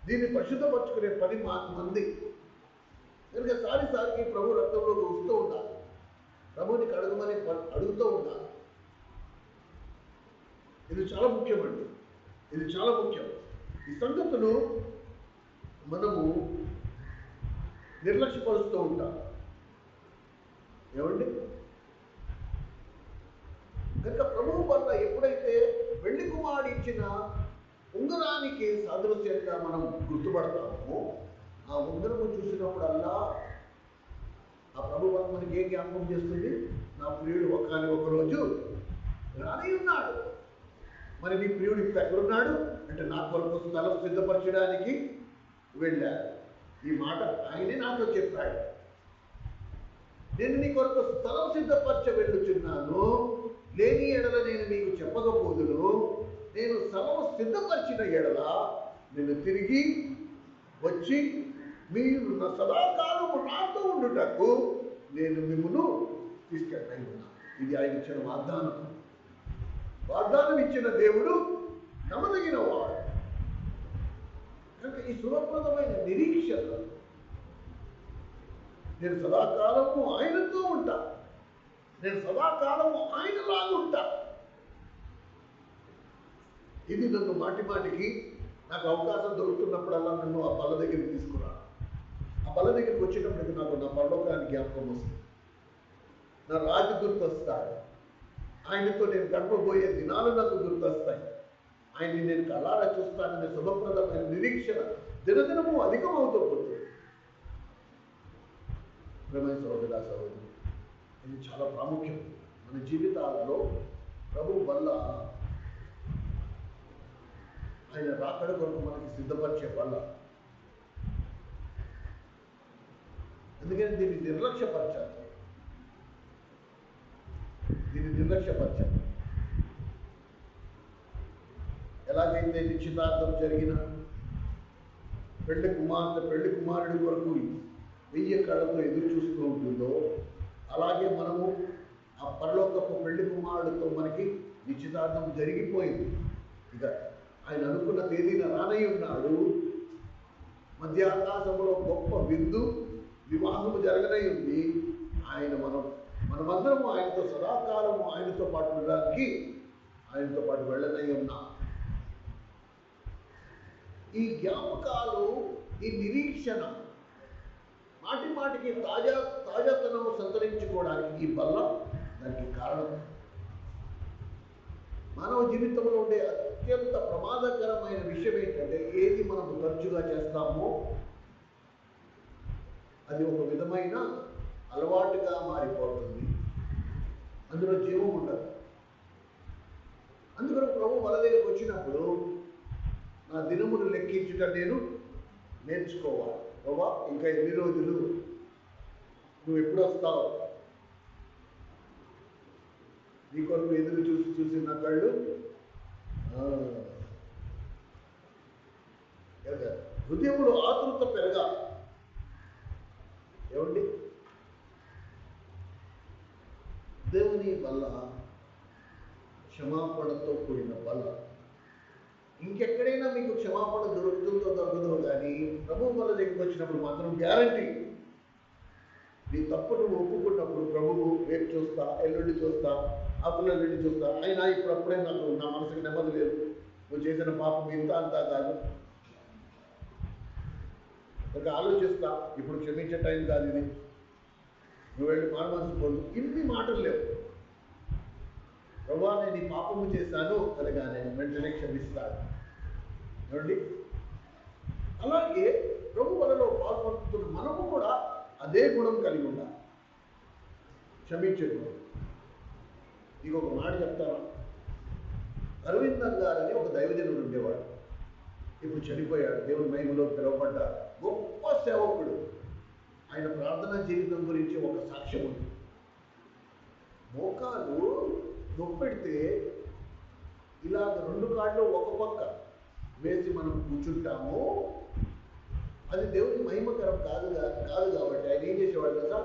దీన్ని పరిశుద్ధపరచుకునే పని మంది కనుక సారికి ప్రభు రక్తంలోకి వస్తూ ఉండాలి. ప్రభుని కడగమని అడుగుతూ ఉండాలి. ఇది చాలా ముఖ్యమండి, ఇది చాలా ముఖ్యం. ఈ సంగతులు మనము నిర్లక్ష్యపరుస్తూ ఉంటాం. ఏమండి? కనుక ప్రభువు వల్ల ఎప్పుడైతే పెళ్లి కుమారుడు ఇచ్చిన ఉంగరానికి సాదృశ్యంగా మనం గుర్తుపడతామో, ఆ ఉంగరము చూసినప్పుడల్లా ఆ ప్రభు వల్ల మనకి ఏ జ్ఞాపకం చేస్తుంది? నా ప్రియుడు ఒక రోజు రాని ఉన్నాడు. మరి నీ ప్రియుడు ఇప్పుడు ఎక్కడున్నాడు అంటే నా కొరకు స్థలం సిద్ధపరచడానికి వెళ్ళాడు. ఈ మాట ఆయనే నాతో చెప్పాడు. నేను నీ కొరకు స్థలం సిద్ధపరచ వెళ్ళుచున్నాను, లేని ఎడల నేను మీకు చెప్పకపోదును. నేను స్థలం సిద్ధపరిచిన ఎడల నేను తిరిగి వచ్చి మీరు నా సదాకాలము నాతో ఉండుటకు నేను మిమ్మల్ని తీసుకెళ్ళి ఉన్నాను. ఇది ఆయన ఇచ్చిన వాగ్దానం. వాగ్దానం ఇచ్చిన దేవుడు నమ్మదగిన వాడు కనుక ఈ సులభప్రదమైన నిరీక్షణ, నేను సదాకాలము ఆయనతో ఉంటా, నేను సదాకాలము ఆయనలాగా ఉంటా, ఇది నన్ను మాటి మాటికి నాకు అవకాశం దొరుకుతున్నప్పుడల్లా నన్ను ఆ బల్ల దగ్గరికి తీసుకురా. ఆ బల్ల దగ్గరికి వచ్చేటప్పటికి నాకు నా పరలోకానికి జ్ఞాపకం వస్తుంది, నా రాజు గుర్తొస్తాడు, ఆయనతో నేను గడపబోయే దినాలు నాకు గుర్తొస్తాయి, ఆయన్ని నేను కళ్ళారా చూస్తాననే శుభప్రదమైన నిరీక్షణ దినదినము అధికమవుతూ పోతుంది. ప్రేమైన సహోదరా సహోదరి, ఇది చాలా ప్రాముఖ్యం మన జీవితాలలో. ప్రభు వల్ల ఆయన రాకడ కొరకు మనకి సిద్ధపరిచే వల్ల, అందుకని దీన్ని నిర్లక్ష్యపరచాలి. ఎలాగైతే నిశ్చితార్థం జరిగిన పెళ్లి కుమార్తె పెళ్లి కుమారుడి కొరకు 1000 కళ్ళతో ఎదురు చూస్తూ ఉంటుందో, అలాగే మనము ఆ పరలోకపు పెళ్లి కుమారుడితో మనకి నిశ్చితార్థం జరిగిపోయింది. ఇక ఆయన అనుకున్న తేదీన రానై ఉన్నాడు. మధ్య ఆకాశంలో గొప్ప విందు వివాహము జరగనై ఉంది. మనమందరము ఆయనతో సదాకాలము ఆయనతో పాటు వెళ్ళడానికి, ఆయనతో పాటు వెళ్ళనై ఉన్నాం. ఈ జ్ఞాపకాలు, ఈ నిరీక్షణ మాటి మాటికి తాజాతనము సంతరించుకోవడానికి ఈ బల్ల దానికి కారణం. మానవ జీవితంలో ఉండే అత్యంత ప్రమాదకరమైన విషయం ఏంటంటే, ఏది మనం తరచుగా చేస్తామో అది ఒక విధమైన అలవాటుగా మారిపోతుంది, అందులో జీవం ఉండదు. అందుకని ప్రభు మన దగ్గరకు వచ్చినప్పుడు నా దినమును లెక్కించుట నేను నేర్చుకోవాలి. ప్రభా, ఇంకా ఎన్ని రోజులు, నువ్వు ఎప్పుడు వస్తావు? నీ కొరకు ఎదురు చూసి నా కళ్ళు హృదయంలో ఆతృత పెరగాలి. ఏమండి, దేవుని వల్ల క్షమాపణతో కూడిన వల్ల. ఇంకెక్కడైనా మీకు క్షమాపణ దొరకదో కానీ ప్రభు వల్ల దగ్గరికి వచ్చినప్పుడు మాత్రం గ్యారంటీ, నీ తప్పు నువ్వు ఒప్పుకున్నప్పుడు ప్రభువు రేపు చూస్తా, ఎల్లుండి చూస్తా, ఎల్లుండి చూస్తా, అయినా ఇప్పుడప్పుడే నాకు నా మనసుకి నెమ్మది లేదు, నువ్వు చేసిన పాపం ఇంత అంతా కాదు, ఒక ఆలోచిస్తా, ఇప్పుడు క్షమించే టైం కాదు ఇది, నువ్వు వెళ్ళి మనసు పొందు. ఇన్ని మాటలు లేవు. ప్రభువా, నేను ఈ పాపము చేశాను అనగానే వెంటనే క్షమిస్తాను. ఏమండి, అలాగే ప్రభు వలలో పాల్పడుతున్న మనము కూడా అదే గుణం కలిగి ఉండాలి, క్షమించే గుణం. నీకు ఒక మాట చెప్తాను. అరవిందన్ గారని ఒక దైవజనుడు ఉండేవాడు, ఇప్పుడు చనిపోయాడు, దేవుని మహిమలో పిలువబడ్డాడు, గొప్ప సేవకుడు. ఆయన ప్రార్థనా జీవితం గురించి ఒక సాక్ష్యం ఉంది. మోకాలు నొప్పెడితే ఇలాగ 2 కాళ్ళు ఒక పక్క వేసి మనం కూర్చుంటాము, అది దేవుని మహిమకరం కాదు కాబట్టి ఆయన ఏం చేసేవాడు కదా,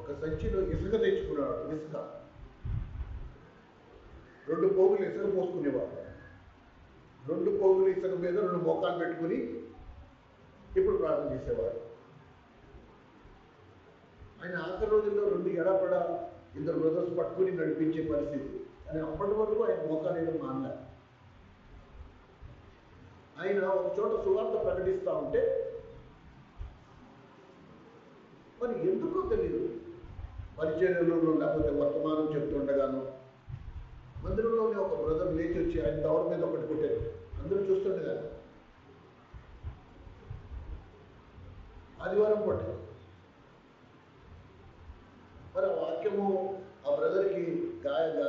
ఒక సంచిలో ఇసుక తెచ్చుకున్నాడు. ఇసుక 2 పోగులు ఇసుక పోసుకునేవాడు. 2 పోగులు ఇసుక మీద 2 మోకాలు పెట్టుకుని ఇప్పుడు ప్రార్థన చేసేవాడు. ఆయన ఆఖరి రోజుల్లో 2 ఎడపడ 2 బ్రదర్స్ పట్టుకుని నడిపించే పరిస్థితి. కానీ అప్పటి వరకు ఆయన మోకాలు మానలే. ఆయన ఒక చోట సువార్త ప్రకటిస్తూ ఉంటే, మరి ఎందుకో తెలియదు, పరిచర్యలో లేకపోతే వర్తమానం చెప్తుండగాను మందిరంలోనే ఒక బ్రదర్ లేచి వచ్చి ఆయన దవడ మీద ఒకటి కొట్టారు. అందరూ చూస్తుండగాను ఆదివారం కొట్టారు. మరి ఆ వాక్యము ఆ బ్రదర్కి గాయంగా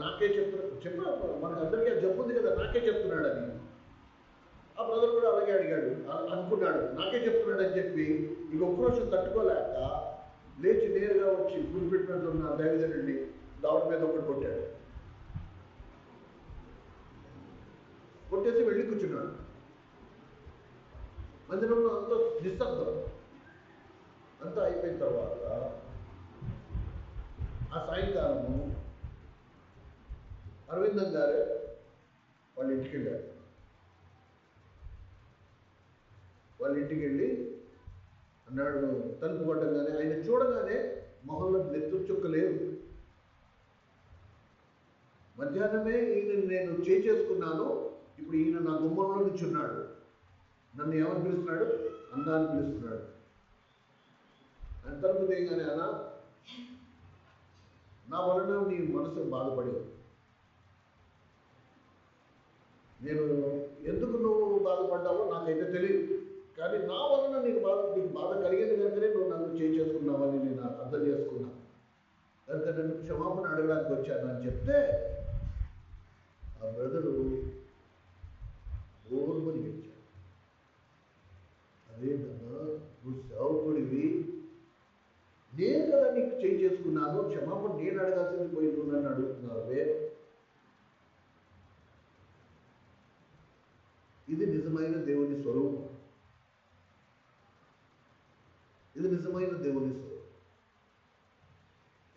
నాకే చెప్పిన మనకు అందరికీ ఆ జబ్బు ఉంది కదా, నాకే చెప్తున్నాడు అని. ఆ బ్రదర్ కూడా అలాగే అడిగాడు, అనుకున్నాడు నాకే చెప్తున్నాడు అని చెప్పి, ఇక ఉక్రోషం తట్టుకోలేక లేచి నేరుగా వచ్చి గురిపెట్టినట్లున్న దైవజనుడిని దవడ మీద ఒకటి కొట్టాడు. కొట్టేసి వెళ్ళి కూర్చున్నాడు. మందిరంలో అంతా నిశ్శబ్దం. అంతా అయిపోయిన తర్వాత ఆ సాయంకాలము అరవిందన్ గారే వాళ్ళ ఇంటికి వెళ్ళారు. వాళ్ళ ఇంటికి వెళ్ళి అన్నాడు. తలుపు కొట్టగానే ఆయన చూడగానే మొహంలో నెత్తురు చుక్క లేవు. మధ్యాహ్నమే ఈయన నేను చేసుకున్నాను, ఇప్పుడు ఈయన నా గుమ్మంలో నిల్చున్నాడు, నన్ను ఏమని పిలుస్తున్నాడు? అన్న అని పిలుస్తున్నాడు. ఆయన తలుపు తీయగానే, అన్న నా వలన నీ మనసు బాధపడి, నేను ఎందుకు నువ్వు బాధపడ్డావో నాకైతే తెలియదు, కానీ నా వలన నీకు బాధ కలిగింది కనుకనే నువ్వు నన్ను చేసుకున్నావని నేను అర్థం చేసుకున్నాను, కనుక నన్ను క్షమాపణ అడగడానికి వచ్చాను అని చెప్తే ఆ బ్రదరు ఓర్మని గెలిచాడు. అదేంటన్నా, నువ్వు సేవకుడివి, నేను కదా నీకు చేసుకున్నాను, క్షమాపణ నేను అడగాల్సింది పోయి నువ్వు నన్ను అడుగుతున్నావే. ఇది నిజమైన దేవుని స్వరూపం. ఇది నిజమైన దేవుని స్వరూపం.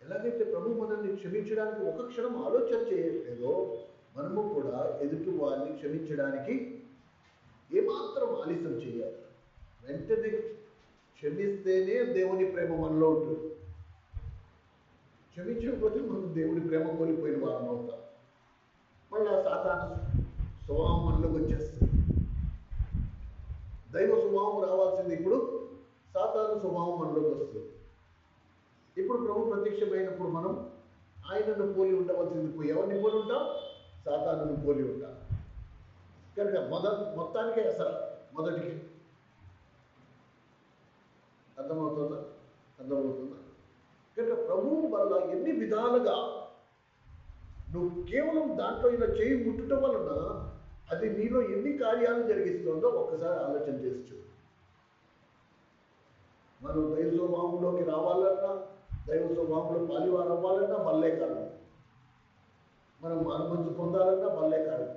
ఎలాగైతే ప్రభు మనల్ని క్షమించడానికి ఒక క్షణం ఆలోచన చేయట్లేదో, మనము కూడా ఎదుటి వారిని క్షమించడానికి ఏమాత్రం ఆలస్యం చేయాలి. వెంటనే క్షమిస్తేనే దేవుని ప్రేమ మనలో ఉంటుంది. క్షమించకపోతే మనం దేవుని ప్రేమ కోల్పోయిన వారం అవుతాం. మళ్ళీ సాతాను స్వభావం మనలోకి వచ్చేస్తుంది. దైవ స్వభావం రావాల్సింది ఇప్పుడు సాతాను స్వభావం మనలోకి వస్తుంది. ఇప్పుడు ప్రభు ప్రత్యక్షమైనప్పుడు మనం ఆయనను పోలి ఉండవలసింది పోయి ఎవరిని పోలి ఉంటాం? సాతానును పోలి ఉంటాం. కనుక మొత్తానికే అసలు మొదటికి అర్థమవుతుందా? కనుక ప్రభువు వల్ల ఎన్ని విధాలుగా నువ్వు కేవలం దాంట్లో ఇలా చేయి ముట్టడం వలన అది నీలో ఎన్ని కార్యాలు జరిగిస్తుందో ఒక్కసారి ఆలోచన చేసి చూడు. మనం దైవ స్వభావంలోకి రావాలన్నా, దైవ స్వభావంలో పాలివారు అవ్వాలన్నా వల్లే కాదు. మనం అనుమతి పొందాలన్నా వల్లే కాదు.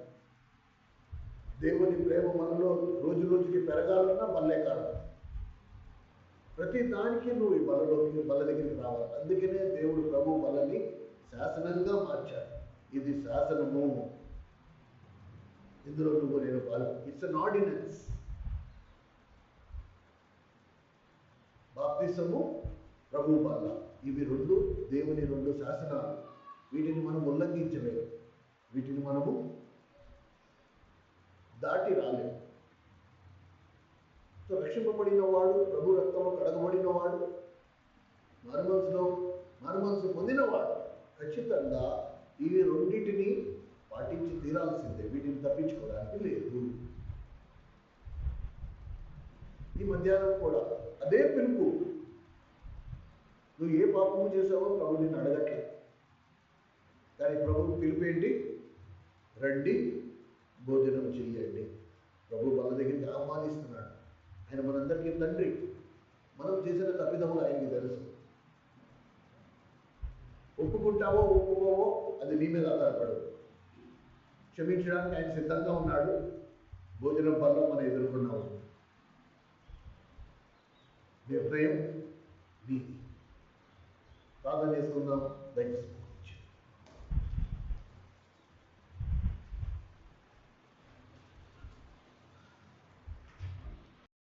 దేవుని ప్రేమ మనలో రోజు రోజుకి పెరగాలన్నా వల్లే కాదు. ప్రతి దానికి నువ్వు ఈ బల దగ్గరికి రావాలి. అందుకనే దేవుడు ప్రభు బలని శాసనంగా మార్చాడు. ఇది శాసనము, ఇందులో నువ్వు నేను పాలు. It's an ordinance. బాప్తిసము, ప్రభు బల, ఇవి రెండు దేవుని రెండు శాసనాలు. వీటిని మనం ఉల్లంఘించలేము, వీటిని మనము దాటి రాలేము. సో రక్షింపబడిన వాడు, ప్రభు రక్తంలో కడగబడిన వాడు, మారుమనసు పొందినవాడు ఖచ్చితంగా ఈ రెండింటిని పాటించి తీరాల్సిందే. వీటిని తప్పించుకోవడానికి లేదు. ఈ మధ్యాహ్నం కూడా అదే పిలుపు. నువ్వు ఏ పాపము చేసావో ప్రభు నిన్ను అడగట్లే, కానీ ప్రభు పిలుపు ఏంటి? రండి, భోజనం చెయ్యండి. ప్రభు వాళ్ళ దగ్గరికి ఆహ్వానిస్తున్నాడు. ఆయన మనందరికీ తండ్రి. మనం చేసిన తప్పిదములు ఆయనకి తెలుసు. ఒప్పుకుంటావో ఒప్పుకోవో అది నీ మీద ఆధారపడదు. క్షమించడానికి ఆయన సిద్ధంగా ఉన్నాడు. భోజనం పనులు మనం ఎదుర్కొన్నాము. నిర్ణయం నీది. ప్రార్థన చేసుకుందాం. దయచేసి